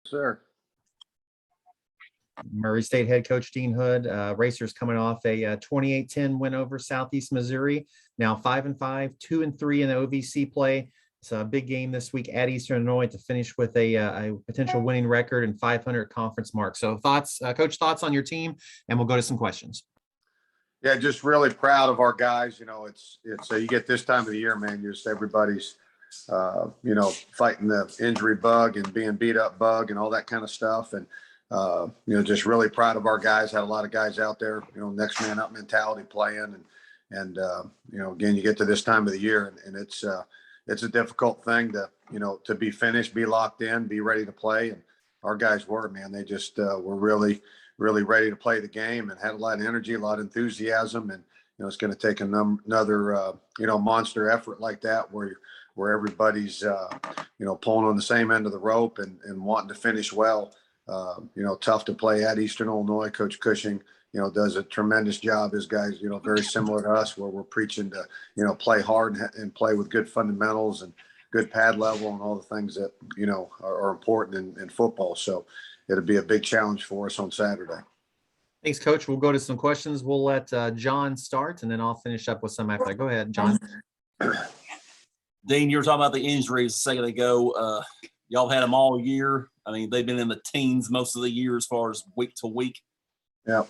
Sir. Murray State head coach Dean Hood. Racers coming off a 28-10 win over Southeast Missouri. Now 5-5, 2-3 in the OVC play. It's a big game this week at Eastern Illinois to finish with a potential winning record and 500 conference mark. So thoughts, Coach, thoughts on your team, and we'll go to some questions. Yeah, just really proud of our guys. You know, it's you get this time of the year, man, just everybody's, fighting the injury bug and being beat up bug and all that kind of stuff. And, just really proud of our guys. Had a lot of guys out there, next man up mentality playing. And again, you get to this time of the year and it's a difficult thing to be finished, be locked in, be ready to play. And our guys were, man, they just were really, really ready to play the game and had a lot of energy, a lot of enthusiasm. And, it's going to take another, monster effort like that where everybody's, pulling on the same end of the rope and wanting to finish well. Tough to play at Eastern Illinois. Coach Cushing, does a tremendous job. His guys, very similar to us, where we're preaching to, play hard and play with good fundamentals and good pad level and all the things that, are important in football. So it'll be a big challenge for us on Saturday. Thanks, Coach. We'll go to some questions. We'll let John start, and then I'll finish up with some after that. Go ahead, John. Dean, you were talking about the injuries a second ago. Y'all had them all year. I mean, they've been in the teens most of the year as far as week to week. Yeah.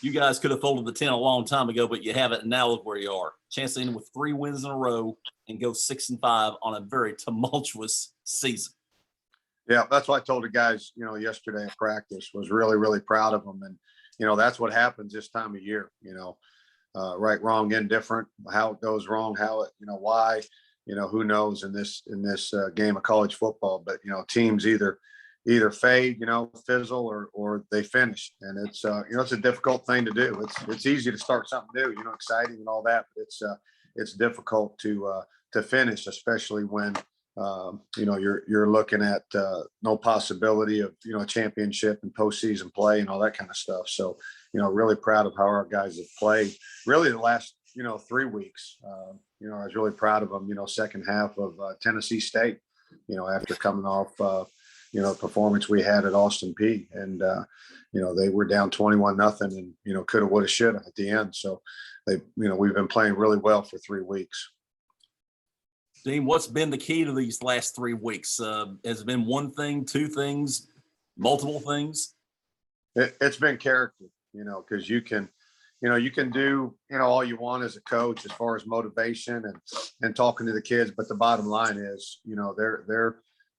You guys could have folded the 10 a long time ago, but you haven't. And now look where you are. Chance to end with 3 wins in a row and go 6-5 on a very tumultuous season. Yeah, that's what I told the guys, yesterday at practice. Was really, really proud of them. And, that's what happens this time of year, right, wrong, indifferent, how it goes wrong, how it, why, who knows in this game of college football. But, teams either fade, fizzle or they finish. And it's, it's a difficult thing to do. It's easy to start something new, exciting and all that. But it's difficult to finish, especially when, you're looking at no possibility of, a championship and postseason play and all that kind of stuff. So, really proud of how our guys have played really the last, 3 weeks. I was really proud of them, second half of Tennessee State, after coming off, performance we had at Austin Peay. And, they were down 21-0 and, coulda, woulda, shoulda at the end. So we've been playing really well for 3 weeks. Dean, what's been the key to these last 3 weeks? Has it been one thing, two things, multiple things? It's been character, because you can do, all you want as a coach as far as motivation and talking to the kids. But the bottom line is,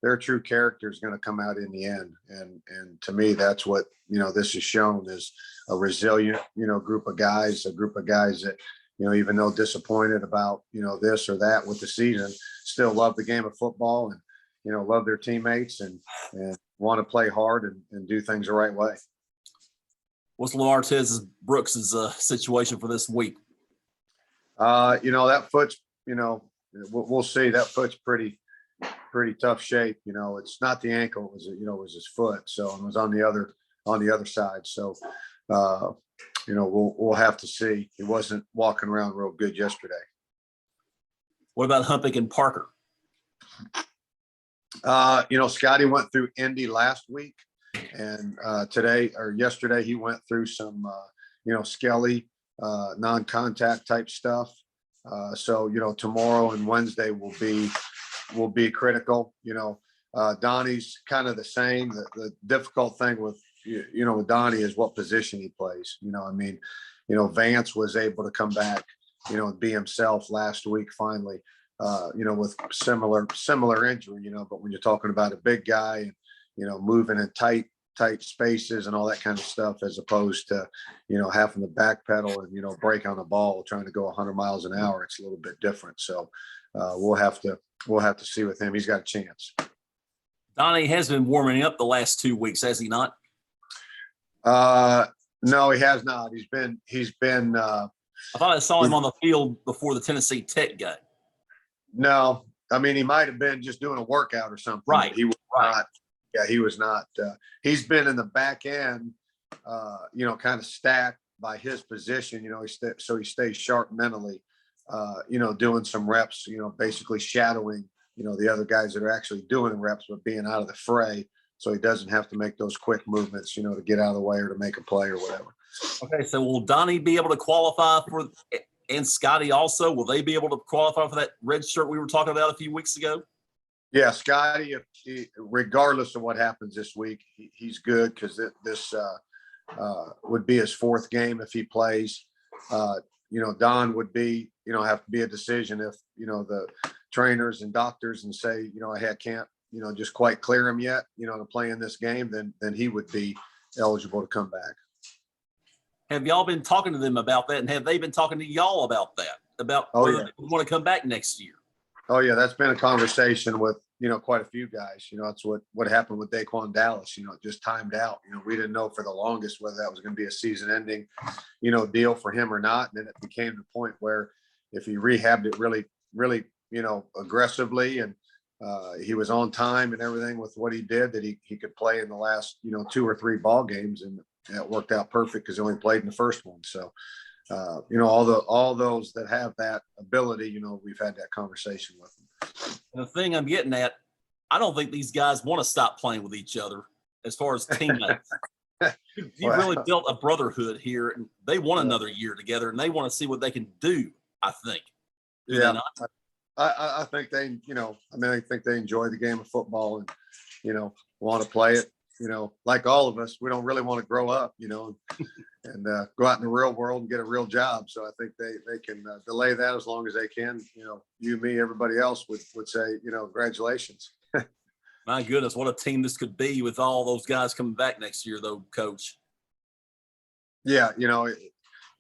their true character is going to come out in the end. And to me, that's what, this has shown is a resilient, group of guys that, even though disappointed about, this or that with the season, still love the game of football and, love their teammates and want to play hard and do things the right way. What's Lamartez Brooks' situation for this week? That foot's, we'll see. That foot's pretty tough shape. It's not the ankle, it was, it was his foot. So it was on the other side. So, we'll have to see. He wasn't walking around real good yesterday. What about Humpick and Parker? Scotty went through Indy last week, and yesterday he went through some, skelly, non-contact type stuff. So tomorrow and Wednesday will be critical. Donnie's kind of the same. The difficult thing with Donnie is what position he plays. Vance was able to come back, and be himself last week finally, with similar injury, but when you're talking about a big guy and, moving in tight spaces and all that kind of stuff, as opposed to, having to backpedal and, break on the ball, trying to go 100 miles an hour, it's a little bit different. So we'll have to see with him. He's got a chance. Donnie has been warming up the last 2 weeks, has he not? No, he has not. He's been. I thought I saw him on the field before the Tennessee Tech game. No, he might have been just doing a workout or something. Right. He was not. Yeah, he was not. He's been in the back end, kind of stacked by his position. So he stays sharp mentally. Doing some reps. Basically shadowing. The other guys that are actually doing the reps, but being out of the fray. so he doesn't have to make those quick movements, to get out of the way or to make a play or whatever. Okay, so will Donnie be able to qualify for, and Scotty also, will they be able to qualify for that red shirt we were talking about a few weeks ago? Yeah, Scotty, regardless of what happens this week, he's good because this would be his fourth game if he plays. Don would be, have to be a decision if, the trainers and doctors and say, I can't, just quite clear him yet, to play in this game, then he would be eligible to come back. Have y'all been talking to them about that? And have they been talking to y'all about that? About whether they want to come back next year? Oh yeah, that's been a conversation with, quite a few guys. That's what happened with Daquan Dallas. It just timed out. We didn't know for the longest whether that was going to be a season ending, deal for him or not. And then it became the point where if he rehabbed it really, really, aggressively and he was on time and everything with what he did, that he could play in the last, 2 or 3 ball games, and it worked out perfect because he only played in the first one. So, all those that have that ability, we've had that conversation with them. And the thing I'm getting at, I don't think these guys want to stop playing with each other as far as teammates. You really built a brotherhood here, and they want another year together, and they want to see what they can do, I think. Yeah, I think they, I think they enjoy the game of football and, want to play it. Like all of us, we don't really want to grow up, and go out in the real world and get a real job. So I think they can delay that as long as they can. You, me, everybody else would say, congratulations. My goodness, what a team this could be with all those guys coming back next year, though, Coach. Yeah,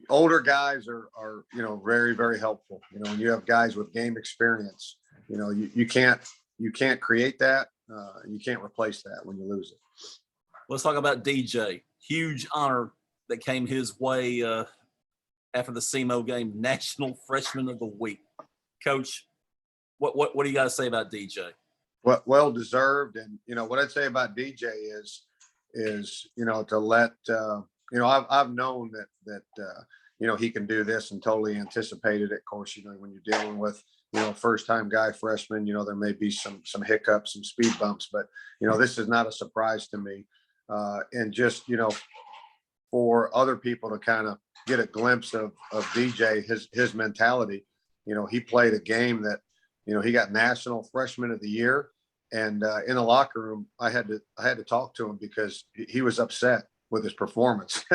older guys are very, very helpful. When you have guys with game experience, you can't create that. You can't replace that when you lose it. Let's talk about DJ. Huge honor that came his way after the SEMO game, National Freshman of the Week. Coach, what do you got to say about DJ? Well deserved, and what I'd say about DJ is to let I've known that he can do this and totally anticipated it. Of course, when you're dealing with first time guy freshman, there may be some hiccups, some speed bumps, but this is not a surprise to me. And just for other people to kind of get a glimpse of DJ, his mentality. He played a game that he got National Freshman of the Year, and in the locker room, I had to talk to him because he was upset with his performance.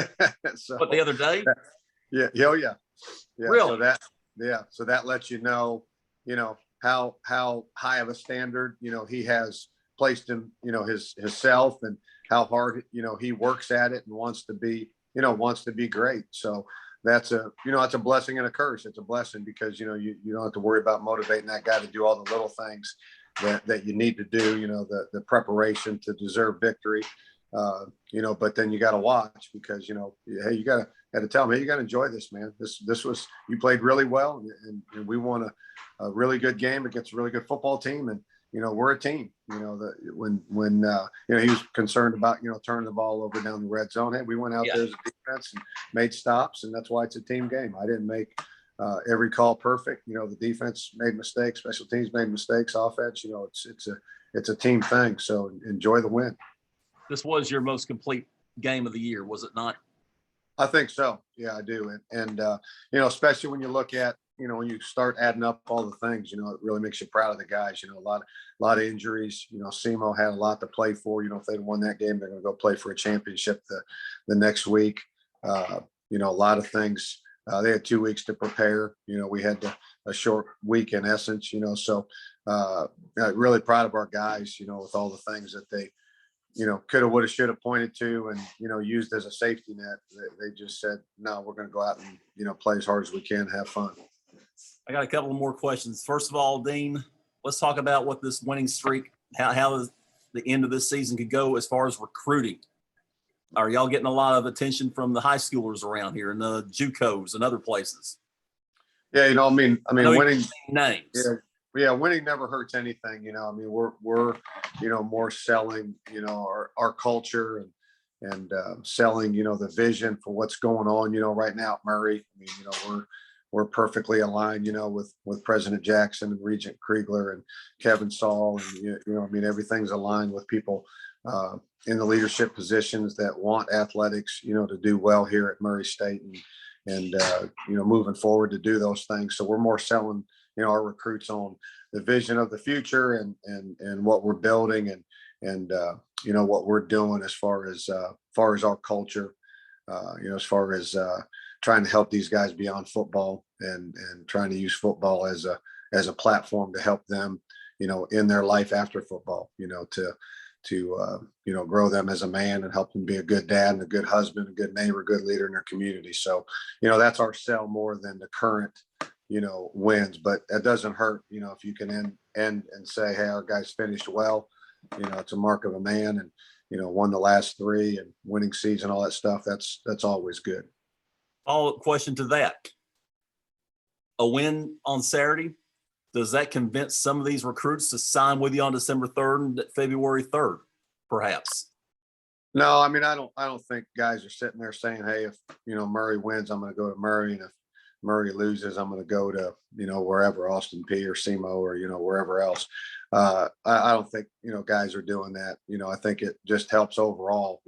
So, but the other day, yeah. Really? So that lets how high of a standard he has placed him himself, and how hard he works at it and wants to be great. So that's a blessing and a curse. It's a blessing because you don't have to worry about motivating that guy to do all the little things that you need to do, the preparation to deserve victory, but then you got to watch because hey, you got to tell him, hey, you got to enjoy this, man. This was, you played really well, and we won a really good game against a really good football team, and we're a team. When he was concerned about turning the ball over down the red zone, hey, we went out there as a defense and made stops, and that's why it's a team game. I didn't make every call perfect. The defense made mistakes, special teams made mistakes, offense. It's a team thing. So enjoy the win. This was your most complete game of the year, was it not? I think so. Yeah, I do. And especially when you look at, when you start adding up all the things, it really makes you proud of the guys. A lot of injuries. SEMO had a lot to play for. If they'd won that game, they're going to go play for a championship the next week. A lot of things. They had 2 weeks to prepare. We had a short week in essence. So really proud of our guys. With all the things that they could have, would have, should have pointed to and, used as a safety net. They just said, no, we're going to go out and, play as hard as we can, have fun. I got a couple more questions. First of all, Dean, let's talk about what this winning streak, how the end of this season could go as far as recruiting. Are y'all getting a lot of attention from the high schoolers around here and the JUCOs and other places? Yeah. Winning names. Yeah. Winning never hurts anything. We're more selling, our culture and selling, the vision for what's going on, right now at Murray. We're perfectly aligned, with President Jackson and Regent Kriegler and Kevin Saul. And, everything's aligned with people in the leadership positions that want athletics, to do well here at Murray State and moving forward to do those things. So we're more selling, our recruits on the vision of the future and what we're building and what we're doing as far as our culture, as far as trying to help these guys beyond football and trying to use football as a platform to help them, in their life after football, to grow them as a man and help them be a good dad and a good husband, a good neighbor, good leader in their community. So, that's our sell more than the current, wins, but that doesn't hurt, if you can end and say, hey, our guys finished well, it's a mark of a man and, won the last 3 and winning season, all that stuff. That's always good. Follow-up question to that. A win on Saturday, does that convince some of these recruits to sign with you on December 3rd and February 3rd, perhaps? No, I mean, I don't think guys are sitting there saying, hey, if, Murray wins, I'm going to go to Murray. And if Murray loses, I'm going to go to, wherever, Austin P or SEMO or, wherever else. I don't think, guys are doing that. I think it just helps overall,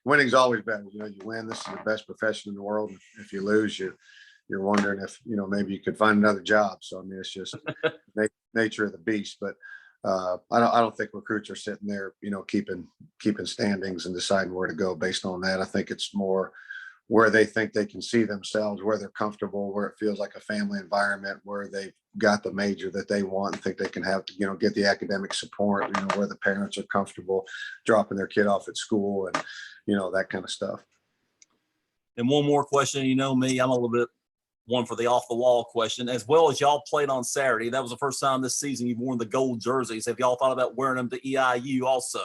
winning's always better. You win, this is the best profession in the world. If you lose, you're wondering if, maybe you could find another job. So, I mean, it's just nature of the beast, but I don't think recruits are sitting there, keeping standings and deciding where to go based on that. I think it's more where they think they can see themselves, where they're comfortable, where it feels like a family environment, where they've got the major that they want and think they can have, get the academic support, where the parents are comfortable dropping their kid off at school and, that kind of stuff. And one more question, me, I'm a little bit one for the off the wall question. As well as y'all played on Saturday, that was the first time this season you've worn the gold jerseys. Have y'all thought about wearing them to EIU also?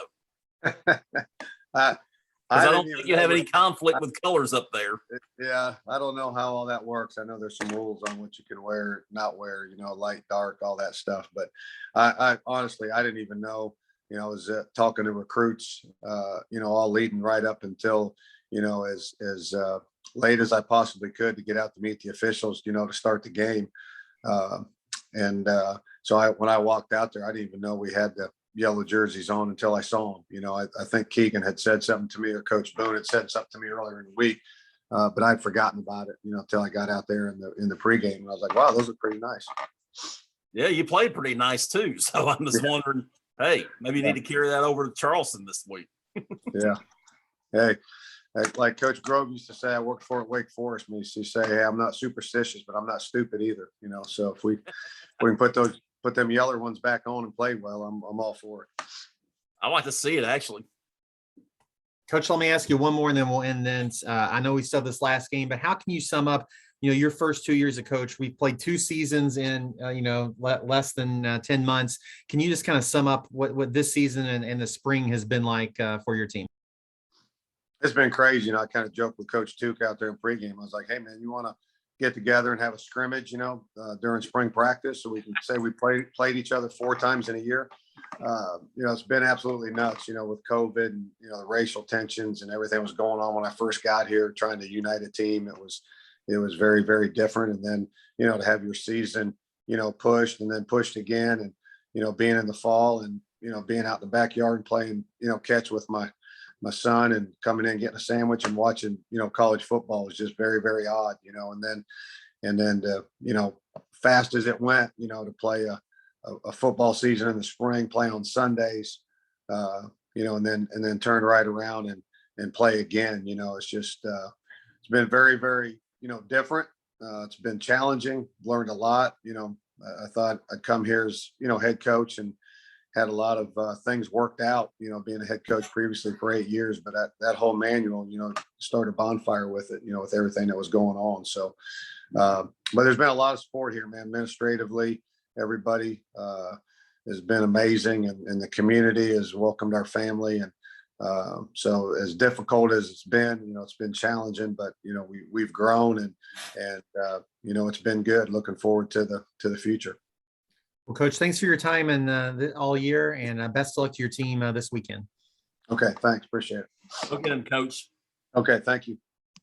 I don't think you have any conflict with colors up there. Yeah, I don't know how all that works. I know there's some rules on what you can wear, not wear, light, dark, all that stuff. But I honestly, I didn't even know, I was talking to recruits, all leading right up until, as late as I possibly could to get out to meet the officials, to start the game. So when I walked out there, I didn't even know we had the yellow jerseys on until I saw them. I think Keegan had said something to me, or Coach Boone had said something to me earlier in the week, but I'd forgotten about it, until I got out there in the pregame. And I was like, wow, those look pretty nice. Yeah, you played pretty nice too. So I'm just wondering, hey, maybe you need to carry that over to Charleston this week. Yeah. Hey, like Coach Grove used to say, I worked for at Wake Forest. And he used to say, hey, I'm not superstitious, but I'm not stupid either. So if we can put them yeller ones back on and play well, I'm all for it. I like to see it, actually. Coach, let me ask you one more and then we'll end this. I know we still have this last game, but how can you sum up, your first 2 years of coach? We've played 2 seasons in, less than 10 months. Can you just kind of sum up what this season and the spring has been like for your team? It's been crazy. I kind of joked with Coach Tuke out there in pregame. I was like, hey, man, you want to get together and have a scrimmage, during spring practice so we can say we played each other 4 times in a year. It's been absolutely nuts, with COVID and, the racial tensions and everything was going on when I first got here, trying to unite a team. It was very, very different. And then, to have your season, pushed and then pushed again and, being in the fall and, being out in the backyard and playing, catch with my son and coming in, getting a sandwich and watching, college football was just very, very odd, and then fast as it went, to play a football season in the spring, play on Sundays, and then turn right around and play again. It's just, it's been very, very, different. It's been challenging, learned a lot. I thought I'd come here as, head coach and had a lot of things worked out, being a head coach previously for 8 years, but that whole manual, started a bonfire with it, with everything that was going on. So, but there's been a lot of support here, man. Administratively, everybody has been amazing, and the community has welcomed our family. And so as difficult as it's been challenging, but, we've grown and it's been good. Looking forward to the future. Well, Coach, thanks for your time and all year, and best of luck to your team this weekend. Okay, thanks. Appreciate it. Look at him, Coach. Okay, thank you.